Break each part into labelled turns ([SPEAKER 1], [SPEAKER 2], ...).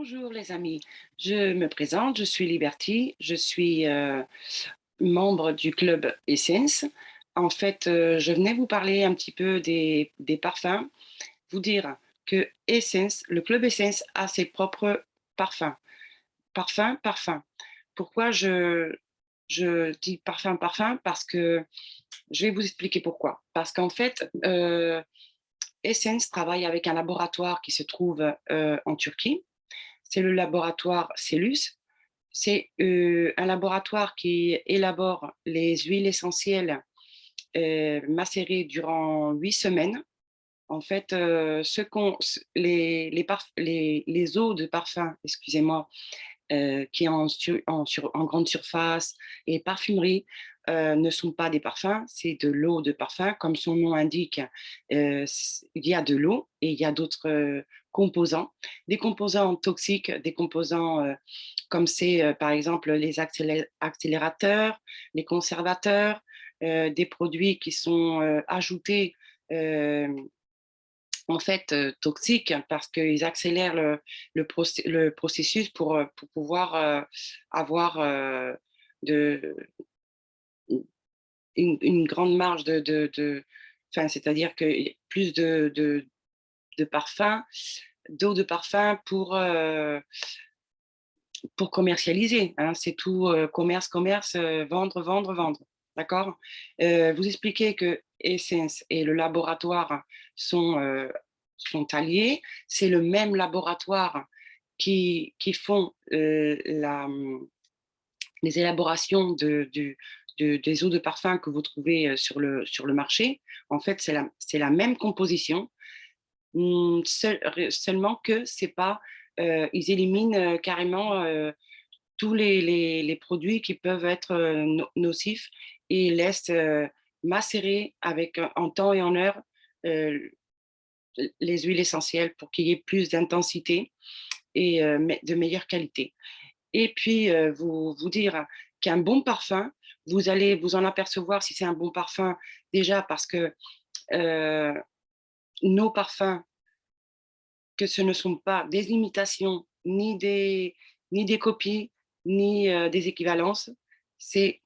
[SPEAKER 1] Bonjour les amis, je me présente, je suis Liberty, je suis membre du club Essence. En fait, je venais vous parler un petit peu des parfums, vous dire que Essence, le club Essence a ses propres parfums. Parfum. Pourquoi je dis parfum, parfum? Parce que je vais vous expliquer pourquoi. Parce qu'en fait, Essence travaille avec un laboratoire qui se trouve en Turquie. C'est le laboratoire Cellus. C'est un laboratoire qui élabore les huiles essentielles macérées durant 8 semaines. En fait, les eaux de parfum, excusez-moi, qui est en grande surface et parfumerie, ne sont pas des parfums, c'est de l'eau de parfum. Comme son nom indique, il y a de l'eau et il y a d'autres composants. Des composants toxiques, des composants comme c'est par exemple les accélérateurs, les conservateurs, des produits qui sont ajoutés euh, en fait toxiques parce qu'ils accélèrent le processus pour pouvoir avoir de, une grande marge enfin, c'est-à-dire que plus de parfum, d'eau de parfum pour commercialiser. Hein. C'est tout commerce, commerce, vendre, vendre, vendre. D'accord. Vous expliquez que Essence et le laboratoire sont alliés. C'est le même laboratoire qui font les élaborations des eaux de parfum que vous trouvez sur le marché. En fait, c'est la même composition, seulement que c'est pas, ils éliminent carrément tous les produits qui peuvent être nocifs et laissent macérer en temps et en heure euh, les huiles essentielles pour qu'il y ait plus d'intensité et de meilleure qualité. Et puis, vous dire qu'un bon parfum, vous allez vous en apercevoir si c'est un bon parfum, déjà parce que euh, nos parfums, que ce ne sont pas des imitations, ni des copies, ni des équivalences, c'est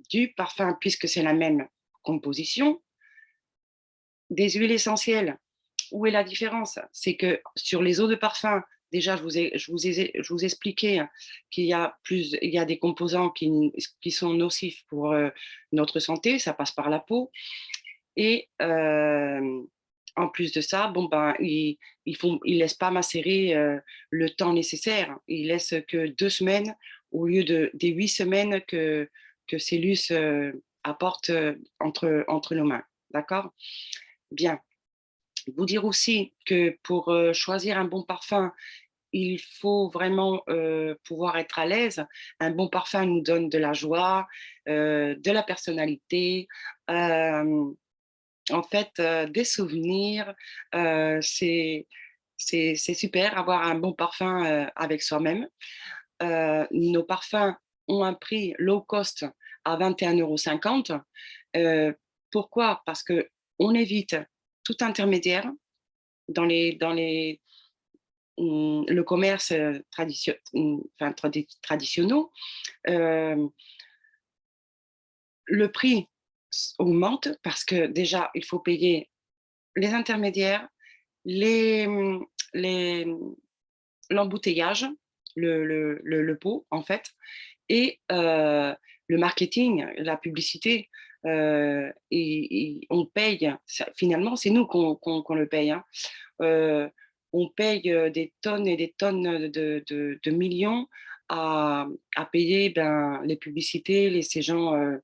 [SPEAKER 1] du parfum, puisque c'est la même composition. Des huiles essentielles, où est la différence? C'est que sur les eaux de parfum, déjà, je vous expliquais il y a des composants qui sont nocifs pour notre santé, ça passe par la peau. Et en plus de ça, bon, ben, ils laissent pas macérer le temps nécessaire. Ils laissent que 2 semaines au lieu des 8 semaines que Cellus apporte entre nos mains. D'accord? Bien. Vous dire aussi que pour choisir un bon parfum, il faut vraiment pouvoir être à l'aise. Un bon parfum nous donne de la joie, de la personnalité, en fait, des souvenirs. C'est super avoir un bon parfum avec soi-même. Nos parfums ont un prix low cost à 21,50 €. Pourquoi? Parce qu'on évite tout intermédiaire dans le commerce enfin, traditionnel. Euh, le prix augmente parce que déjà, il faut payer les intermédiaires, les, les, l'embouteillage, le pot, en fait, et le marketing, la publicité. On paye, finalement, c'est nous qu'on le paye. Hein. Euh, on paye des tonnes et des tonnes de millions à, à payer ben, les publicités, ces gens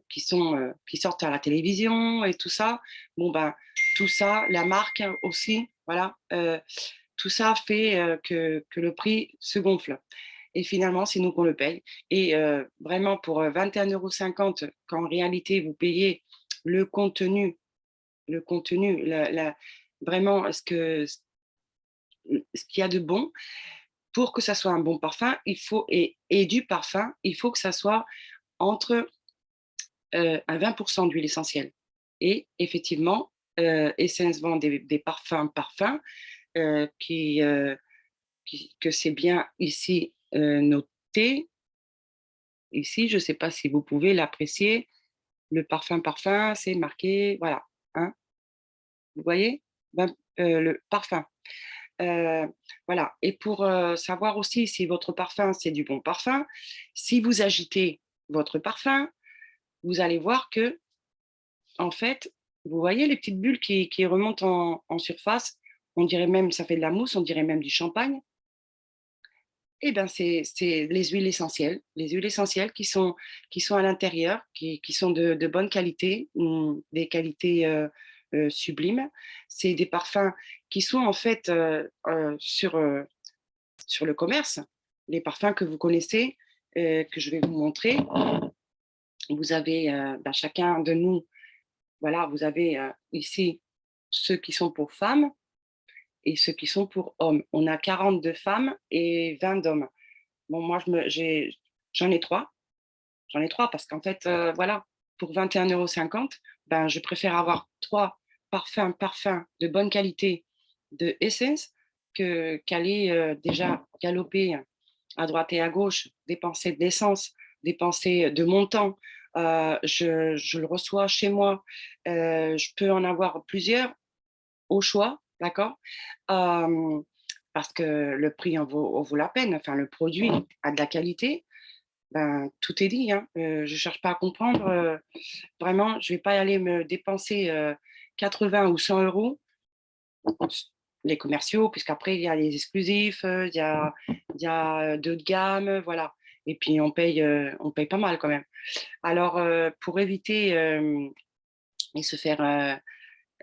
[SPEAKER 1] qui sortent à la télévision et tout ça. Bon, ben, tout ça, la marque aussi, voilà, tout ça fait que le prix se gonfle. Et finalement, c'est nous qu'on le paye. Et vraiment, pour 21,50 € quand en réalité, vous payez le contenu, vraiment ce qu'il y a de bon, pour que ça soit un bon parfum, et du parfum, il faut que ça soit entre à 20% d'huile essentielle. Et effectivement, Essence vend des parfums que c'est bien ici noté. Ici, je ne sais pas si vous pouvez l'apprécier. Le parfum, c'est marqué, voilà, hein, vous voyez? Le parfum. Heu, voilà, et pour, savoir aussi si votre parfum, c'est du bon parfum, si vous agitez votre parfum, vous allez voir que, en fait, vous voyez les petites bulles qui remontent en surface? On dirait même ça fait de la mousse, on dirait même du champagne. Eh ben, c'est les huiles essentielles qui sont à l'intérieur, qui sont de bonne qualité, des qualités, sublimes. C'est des parfums qui sont en fait, sur le commerce, les parfums que vous connaissez, que je vais vous montrer. Vous avez, bah, chacun de nous, voilà, vous avez, ici ceux qui sont pour femmes et ceux qui sont pour hommes. On a 42 femmes et 20 d'hommes. Bon, moi, j'en ai 3. J'en ai 3 parce qu'en fait, voilà, pour 21,50 €, ben, je préfère avoir 3 parfums de bonne qualité de Essence qu'aller, déjà galoper à droite et à gauche, dépenser de l'essence, dépenser de mon temps. Je le reçois chez moi, je peux en avoir plusieurs au choix, d'accord? Hem, Parce que le prix en vaut la peine, enfin le produit a de la qualité, ben, tout est dit, hein. Je cherche pas à comprendre, vraiment, je vais pas aller me dépenser, 80 ou 100 €, les commerciaux, puisqu'après il y a les exclusifs, il y a, 2 de gamme, voilà, et puis on paye pas mal quand même. Alors, pour éviter, et se faire,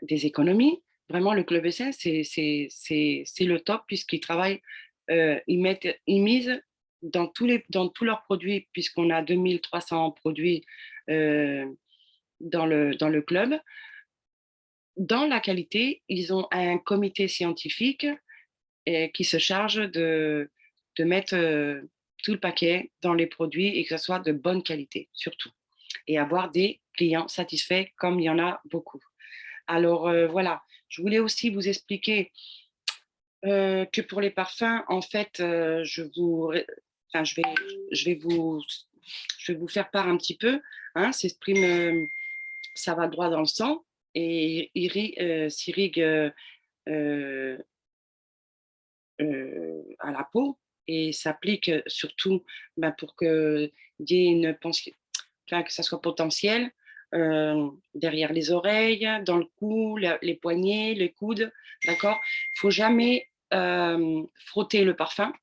[SPEAKER 1] des économies, vraiment le Club Essence, c'est le top puisqu'ils travaillent, ils misent dans tous leurs produits puisqu'on a 2 300 produits, heu, dans le club. Dans la qualité, ils ont un comité scientifique, qui se charge de mettre, tout le paquet dans les produits et que ça soit de bonne qualité, surtout, et avoir des clients satisfaits comme il y en a beaucoup. Alors, voilà, je voulais aussi vous expliquer, que pour les parfums, en fait, je vous ré enfin, je vais vous je vais vous faire part un petit peu, hein. Ça va droit dans le sang et s'irrigue, heu à la peau et s'applique, surtout, bah, pour qu'il y ait une pension, enfin, que ça soit potentiel, derrière les oreilles, dans le cou, les poignets, les coudes, d'accord? Il faut jamais, frotter le parfum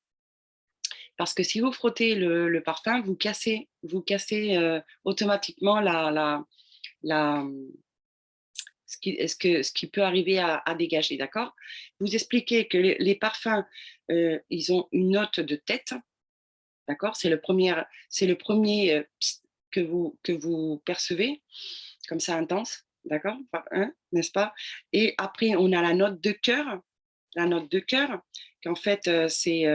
[SPEAKER 1] parce que si vous frottez le parfum, vous cassez, automatiquement la ce qui peut arriver à dégager, d'accord? Vous expliquez que les parfums, ils ont une note de tête, d'accord? C'est le premier ps que vous percevez, comme ça intense, d'accord? Enfin, hein, n'est-ce pas? Et après on a la note de cœur qu'en fait, c'est,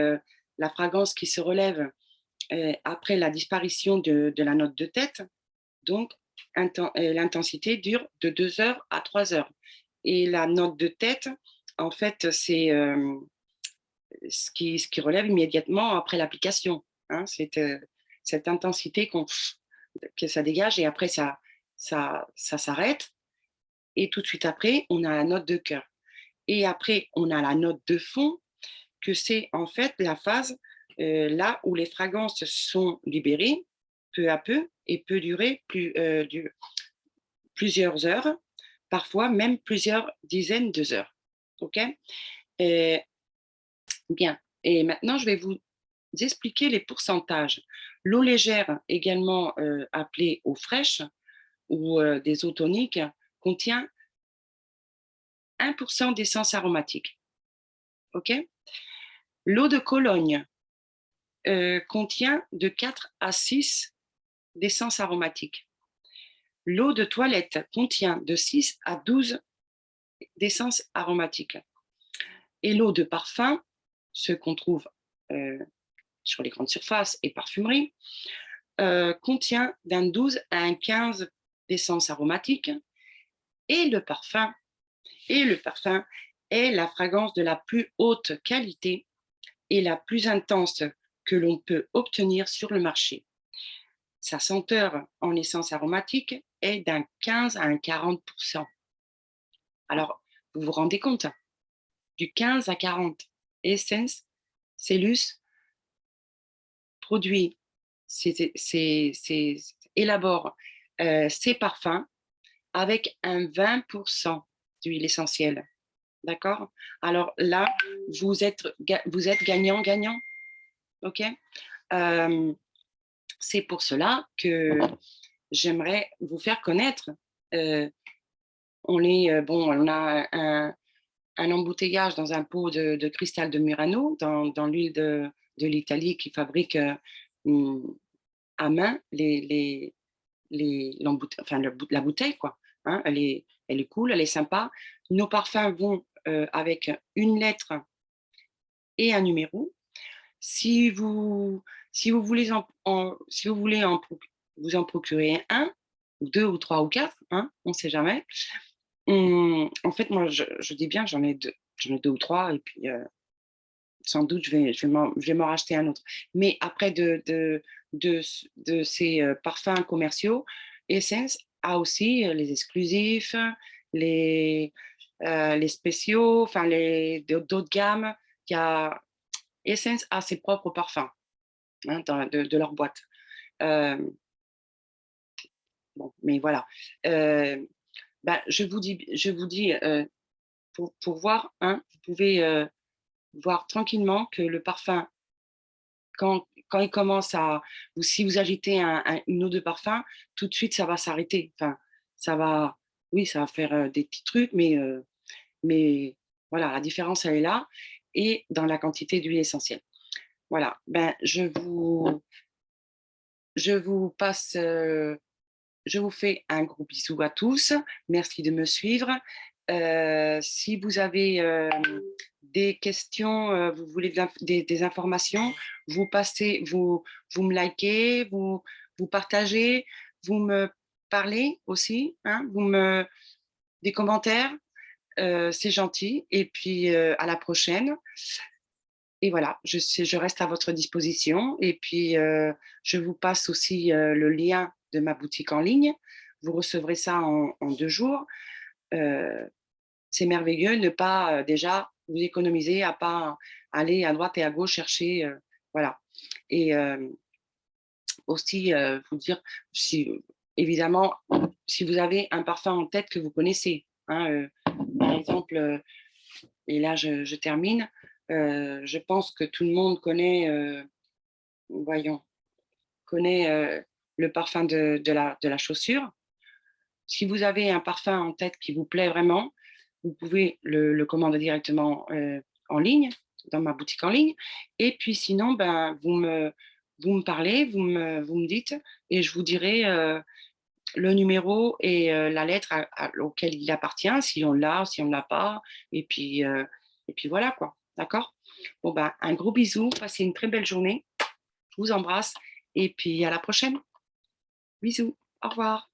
[SPEAKER 1] la fragrance qui se relève, après la disparition de la note de tête. Donc l'intensité dure de 2 heures à 3 heures et la note de tête, en fait, c'est, ce qui relève immédiatement après l'application, hein. Cette intensité que ça dégage et après ça s'arrête et tout de suite après, on a la note de cœur et après on a la note de fond que c'est en fait la phase, là où les fragrances sont libérées peu à peu et peut durer plusieurs heures, parfois même plusieurs dizaines de heures. OK? Et bien, et maintenant je vais vous expliquer les pourcentages. L'eau légère, également, appelée eau fraîche ou, des eaux toniques, contient 1 d'essence aromatique. OK? L'eau de Cologne, contient de 4 à 6 d'essence aromatique. L'eau de toilette contient de 6 à 12 d'essence aromatique. Et l'eau de parfum, ce qu'on trouve, heu, sur les grandes surfaces et parfumeries, contient d'un 12 à un 15 d'essence aromatique et le parfum est la fragrance de la plus haute qualité est la plus intense que l'on peut obtenir sur le marché. Sa senteur en essence aromatique est d'un 15 à un 40. Alors, vous vous rendez compte? Du 15 à 40. Essence, Cellus produit, élabore ses parfums avec un 20% d'huile essentielle. D'accord? Alors là, vous êtes gagnant-gagnant. OK? Euh, c'est pour cela que j'aimerais vous faire connaître. Euh, on a un embouteillage dans un pot de cristal de Murano, dans l'huile de l'Italie qui fabrique à main enfin, la bouteille, quoi. Hein, elle est cool, elle est sympa. Nos parfums vont avec une lettre et un numéro. Si vous, si vous voulez, si vous voulez vous en procurer un, ou deux, ou trois, ou quatre, hein, on ne sait jamais. En fait, moi, je dis bien, j'en ai deux ou trois, et puis sans doute, je vais m'en racheter un autre. Mais après de ces parfums commerciaux, Essence a aussi les exclusifs, les, les spéciaux, enfin d'autres gammes. Il y a, Essence a ses propres parfums, hein, de leur boîte. Euh, bon, mais voilà. Euh, ben, je vous dis pour voir, hein, vous pouvez voir tranquillement que le parfum, quand il commence à, ou si vous agitez une ou deux parfums, tout de suite ça va s'arrêter. Enfin, ça va, oui, ça va faire des petits trucs, mais voilà, la différence elle est là et dans la quantité d'huile essentielle. Voilà, ben je vous passe, je vous fais un gros bisou à tous. Merci de me suivre. Si vous avez des questions, vous voulez des informations, vous me likez, vous partagez, vous me parlez aussi, hein, des commentaires, c'est gentil. Et puis à la prochaine. Et voilà, je reste à votre disposition. Et puis je vous passe aussi le lien de ma boutique en ligne. Vous recevrez ça en 2 jours. Euh, c'est merveilleux, ne pas déjà vous économiser, à pas aller à droite et à gauche chercher, voilà. Et aussi vous dire, si, évidemment, si vous avez un parfum en tête que vous connaissez, hein, par exemple, et là je termine, je pense que tout le monde connaît, voyons, connaît le parfum de la chaussure. Si vous avez un parfum en tête qui vous plaît vraiment, vous pouvez le commander directement en ligne, dans ma boutique en ligne. Et puis sinon, ben, vous me parlez, vous me dites, et je vous dirai le numéro et la lettre auquel il appartient, si on l'a, si on ne l'a pas. Et puis voilà, quoi. D'accord? Bon, ben, un gros bisou, passez une très belle journée. Je vous embrasse et puis à la prochaine. Bisous. Au revoir.